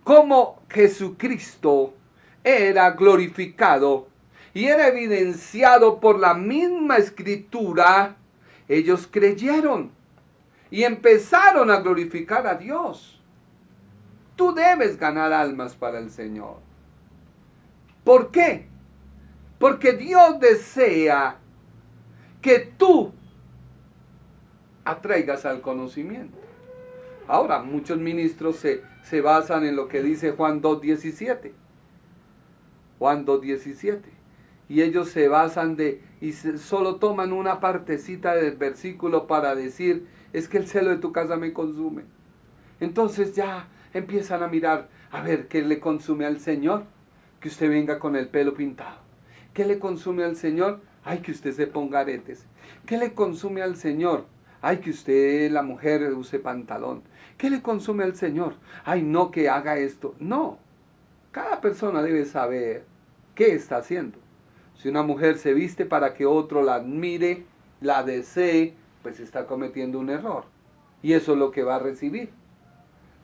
cómo Jesucristo era glorificado y era evidenciado por la misma escritura, ellos creyeron y empezaron a glorificar a Dios. Tú debes ganar almas para el Señor. ¿Por qué? Porque Dios desea que tú atraigas al conocimiento. Ahora, muchos ministros se basan en lo que dice Juan 2:17. Juan 2:17. Y ellos se basan solo toman una partecita del versículo para decir: es que el celo de tu casa me consume. Entonces ya empiezan a mirar, a ver, ¿qué le consume al Señor? Que usted venga con el pelo pintado. ¿Qué le consume al Señor? Ay, que usted se ponga aretes. ¿Qué le consume al Señor? Ay, que usted, la mujer, use pantalón. ¿Qué le consume al Señor? Ay, no, que haga esto. No, cada persona debe saber qué está haciendo. Si una mujer se viste para que otro la admire, la desee, pues está cometiendo un error. Y eso es lo que va a recibir.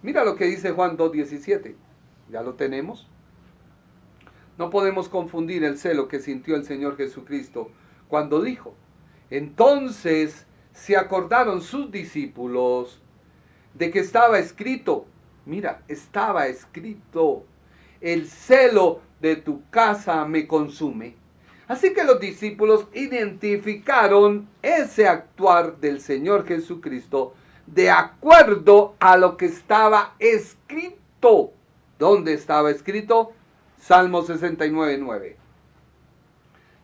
Mira lo que dice Juan 2:17. ¿Ya lo tenemos? No podemos confundir el celo que sintió el Señor Jesucristo cuando dijo: entonces se acordaron sus discípulos de que estaba escrito. Mira, estaba escrito: el celo de tu casa me consume. Así que los discípulos identificaron ese actuar del Señor Jesucristo de acuerdo a lo que estaba escrito. ¿Dónde estaba escrito? Salmo 69:9.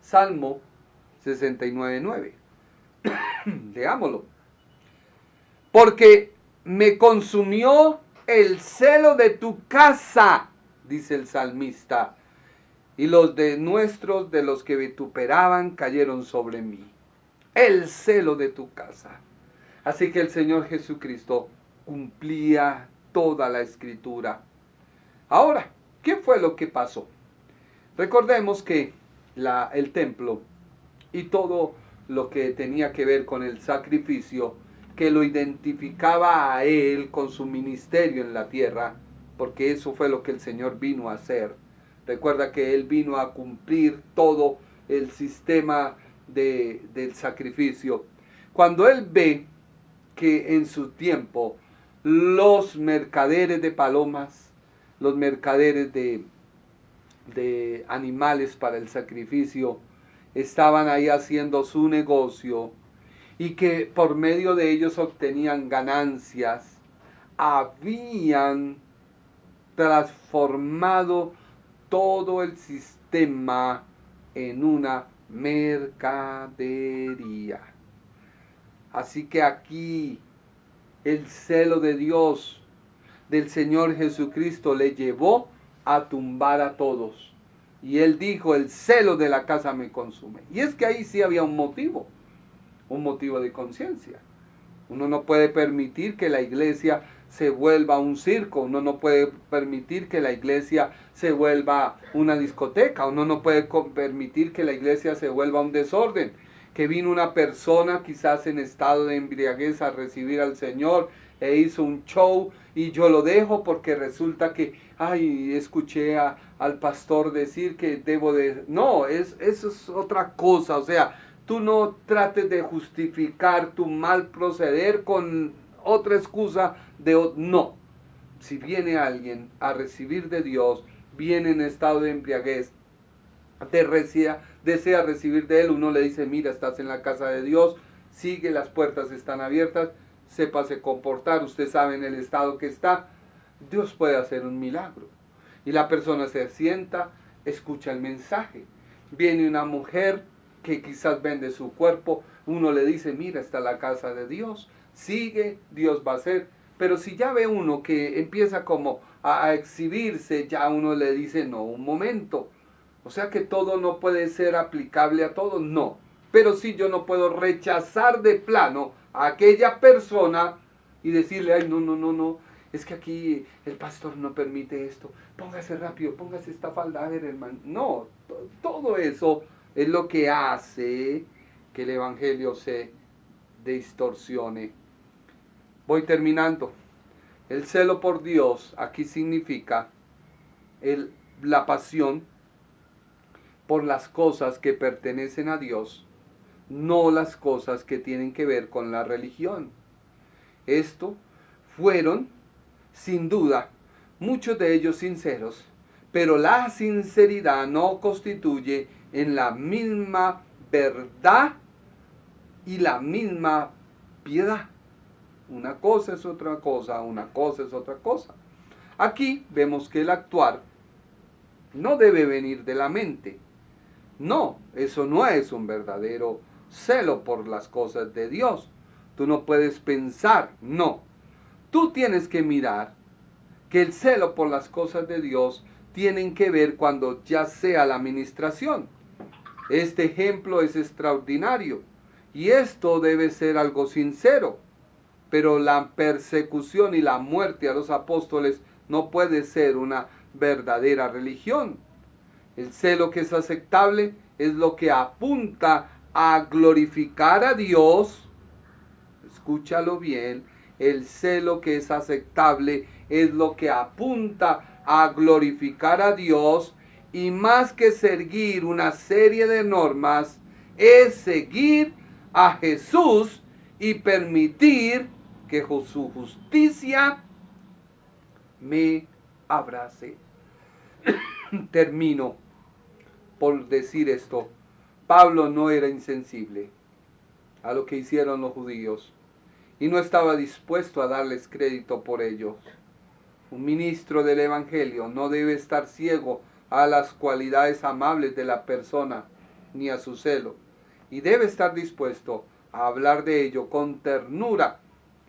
Salmo 69:9. Leámoslo. Porque me consumió el celo de tu casa, dice el salmista, y los de los que vituperaban cayeron sobre mí. El celo de tu casa. Así que el Señor Jesucristo cumplía toda la escritura. Ahora, ¿qué fue lo que pasó? Recordemos que el templo y todo lo que tenía que ver con el sacrificio, que lo identificaba a él con su ministerio en la tierra, porque eso fue lo que el Señor vino a hacer. Recuerda que él vino a cumplir todo el sistema del sacrificio. Cuando él ve que en su tiempo los mercaderes de palomas, los mercaderes de animales para el sacrificio, estaban ahí haciendo su negocio y que por medio de ellos obtenían ganancias, habían transformado todo el sistema en una mercadería. Así que aquí el celo de Dios del Señor Jesucristo le llevó a tumbar a todos. Y él dijo, el celo de la casa me consume. Y es que ahí sí había un motivo de conciencia. Uno no puede permitir que la iglesia se vuelva un circo, uno no puede permitir que la iglesia se vuelva una discoteca, uno no puede permitir que la iglesia se vuelva un desorden, que vino una persona quizás en estado de embriaguez a recibir al Señor e hizo un show y yo lo dejo porque resulta que, escuché al pastor decir que debo de... No, eso es otra cosa, o sea, tú no trates de justificar tu mal proceder con otra excusa no. Si viene alguien a recibir de Dios, viene en estado de embriaguez, desea recibir de Él, uno le dice, mira, estás en la casa de Dios, sigue, las puertas están abiertas, sépase comportar, usted sabe en el estado que está, Dios puede hacer un milagro. Y la persona se sienta, escucha el mensaje. Viene una mujer que quizás vende su cuerpo, uno le dice, mira, está la casa de Dios, sigue, Dios va a hacer. Pero si ya ve uno que empieza como a exhibirse, ya uno le dice, no, un momento. O sea que todo no puede ser aplicable a todo, no. Pero sí yo no puedo rechazar de plano a aquella persona y decirle, no, es que aquí el pastor no permite esto. Póngase rápido, póngase esta falda, a ver, hermano. No, todo eso es lo que hace que el evangelio se distorsione. Voy terminando. El celo por Dios aquí significa la pasión por las cosas que pertenecen a Dios, no las cosas que tienen que ver con la religión. Esto fueron, sin duda, muchos de ellos sinceros, pero la sinceridad no constituye en la misma verdad y la misma piedad. Una cosa es otra cosa, una cosa es otra cosa. Aquí vemos que el actuar no debe venir de la mente. No, eso no es un verdadero celo por las cosas de Dios. Tú no puedes pensar, no. Tú tienes que mirar que el celo por las cosas de Dios tienen que ver cuando ya sea la administración. Este ejemplo es extraordinario y esto debe ser algo sincero. Pero la persecución y la muerte a los apóstoles no puede ser una verdadera religión. El celo que es aceptable es lo que apunta a glorificar a Dios. Escúchalo bien. El celo que es aceptable es lo que apunta a glorificar a Dios. Y más que seguir una serie de normas, es seguir a Jesús y permitir que su justicia me abrace. Termino por decir esto. Pablo no era insensible a lo que hicieron los judíos y no estaba dispuesto a darles crédito por ello. Un ministro del Evangelio no debe estar ciego a las cualidades amables de la persona ni a su celo, y debe estar dispuesto a hablar de ello con ternura,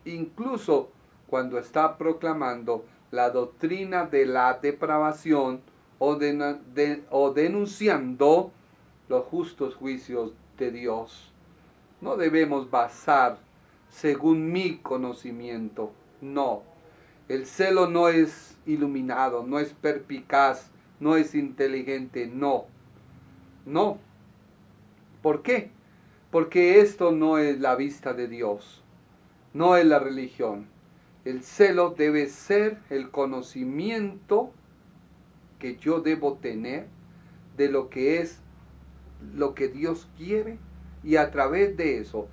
incluso cuando está proclamando la doctrina de la depravación o denunciando los justos juicios de Dios. No debemos basar según mi conocimiento, no. El celo no es iluminado, no es perspicaz, no es inteligente, no. No. ¿Por qué? Porque esto no es la vista de Dios, no es la religión. El celo debe ser el conocimiento que yo debo tener de lo que es, lo que Dios quiere, y a través de eso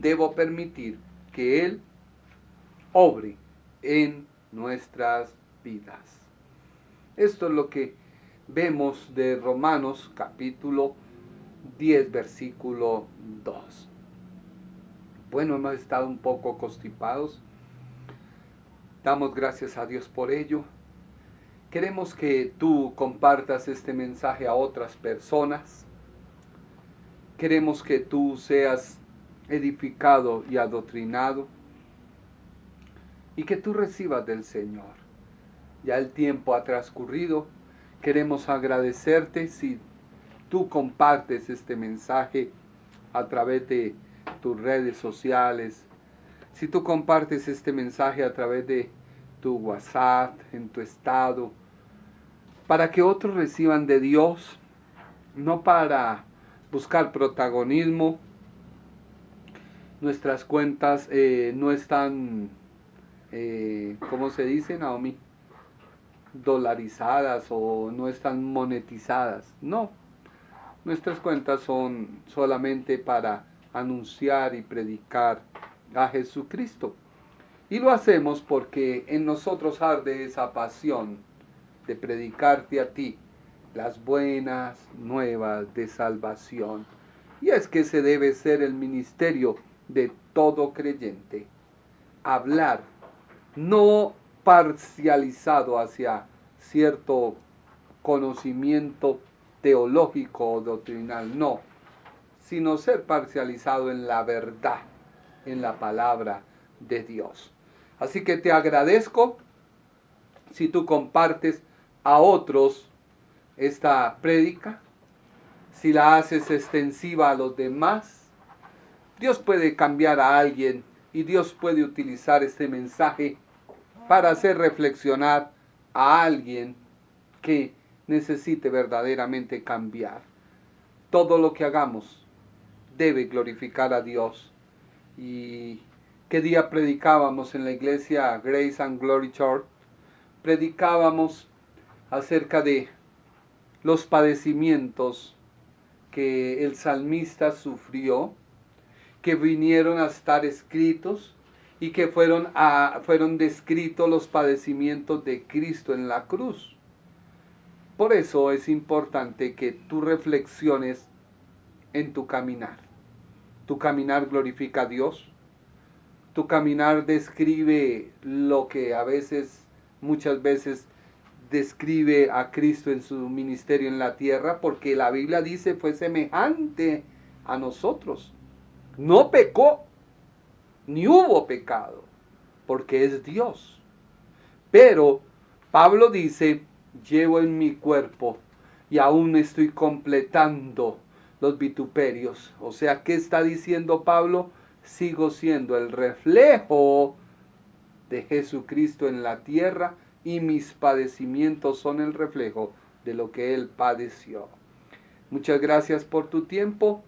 debo permitir que Él obre en nuestras vidas. Esto es lo que vemos de Romanos capítulo 10, versículo 2. Bueno, hemos estado un poco constipados. Damos gracias a Dios por ello. Queremos que tú compartas este mensaje a otras personas. Queremos que tú seas edificado y adoctrinado. y que tú recibas del Señor. Ya el tiempo ha transcurrido. Queremos agradecerte si tú compartes este mensaje a través de tus redes sociales, si tú compartes este mensaje a través de tu WhatsApp, en tu estado, para que otros reciban de Dios, no para buscar protagonismo. Nuestras cuentas no están, ¿cómo se dice, Naomi? Dolarizadas o no están monetizadas. No, nuestras cuentas son solamente para anunciar y predicar a Jesucristo. Y lo hacemos porque en nosotros arde esa pasión de predicarte a ti las buenas nuevas de salvación. Y es que ese debe ser el ministerio de todo creyente. Hablar, no parcializado hacia cierto conocimiento teológico o doctrinal, no, sino ser parcializado en la verdad, en la palabra de Dios. Así que te agradezco si tú compartes a otros esta prédica, si la haces extensiva a los demás. Dios puede cambiar a alguien y Dios puede utilizar este mensaje para hacer reflexionar a alguien que necesite verdaderamente cambiar. Todo lo que hagamos debe glorificar a Dios. ¿Y qué día predicábamos en la iglesia Grace and Glory Church? Predicábamos acerca de los padecimientos que el salmista sufrió, que vinieron a estar escritos y que fueron descritos los padecimientos de Cristo en la cruz. Por eso es importante que tú reflexiones en tu caminar. Tu caminar glorifica a Dios. Tu caminar describe lo que muchas veces describe a Cristo en su ministerio en la tierra, porque la Biblia dice fue semejante a nosotros. No pecó, ni hubo pecado, porque es Dios. Pero Pablo dice, llevo en mi cuerpo y aún estoy completando los vituperios. O sea, ¿qué está diciendo Pablo? Sigo siendo el reflejo de Jesucristo en la tierra y mis padecimientos son el reflejo de lo que Él padeció. Muchas gracias por tu tiempo.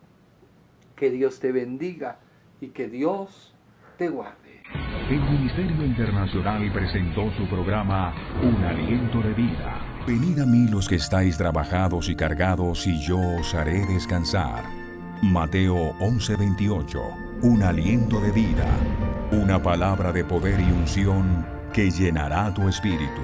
Que Dios te bendiga y que Dios te guarde. El Ministerio Internacional presentó su programa Un Aliento de Vida. Venid a mí los que estáis trabajados y cargados, y yo os haré descansar. Mateo 11:28. Un aliento de vida. Una palabra de poder y unción que llenará tu espíritu.